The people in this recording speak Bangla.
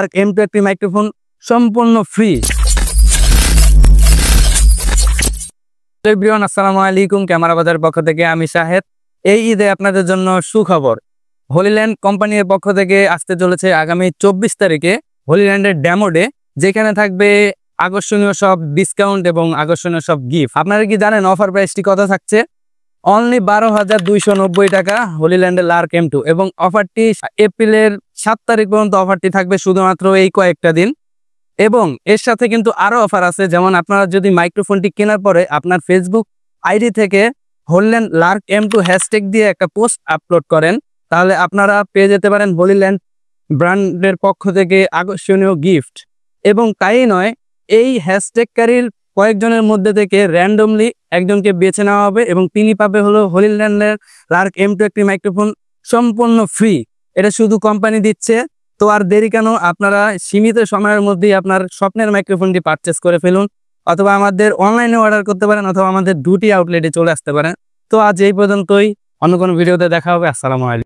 আর M2 একটি মাইক্রোফোন সম্পূর্ণ ফ্রি। এভরিওয়ান, আসসালামু আলাইকুম। ক্যামেরা বাজারের পক্ষ থেকে আমি শাহেদ। এই ঈদে আপনাদের জন্য সুখবর। হলিল্যান্ড কোম্পানির পক্ষ থেকে আসতে চলেছে আগামী 24 তারিখে হলিল্যান্ডের ডেমো ডে, যেখানে থাকবে আকর্ষণীয় সব ডিসকাউন্ট এবং আকর্ষণীয় সব গিফট। আপনারা কি জানেন অফার প্রাইসটি কত থাকছে? অনলি 12,290 টাকা হলিল্যান্ডের লার্ক M2, এবং অফারটি এপ্রিলের 7 তারিখ পর্যন্ত অফারটি থাকবে শুধুমাত্র এই কয়েকটা দিন। এবং এর সাথে কিন্তু আরো অফার আছে, যেমন আপনারা যদি মাইক্রোফোনটি কেনার পরে আপনার ফেসবুক আইডি থেকে হলিল্যান্ড লার্ক M2 হ্যাশট্যাগ দিয়ে একটা পোস্ট আপলোড করেন, তাহলে আপনারা পেয়ে যেতে পারেন হলিল্যান্ড ব্র্যান্ডের পক্ষ থেকে আকর্ষণীয় গিফট। এবং তাই নয়, এই হ্যাশট্যাগকারীর কয়েকজনের মধ্যে থেকে র্যান্ডমলি একজনকে বেছে নেওয়া হবে এবং তিনি পাবে হলো হলিল্যান্ডের লার্ক M2 একটি মাইক্রোফোন সম্পূর্ণ ফ্রি। এটা শুধু কোম্পানি দিচ্ছে। তো আর দেরি কেন, আপনারা সীমিত সময়ের মধ্যেই আপনার স্বপ্নের মাইক্রোফোনটি পারচেস করে ফেলুন, অথবা আমাদের অনলাইনে অর্ডার করতে পারেন, অথবা আমাদের দুটি আউটলেটে চলে আসতে পারেন। তো আজ এই পর্যন্তই, অন্য কোনো ভিডিওতে দেখা হবে। আসসালামু আলাইকুম।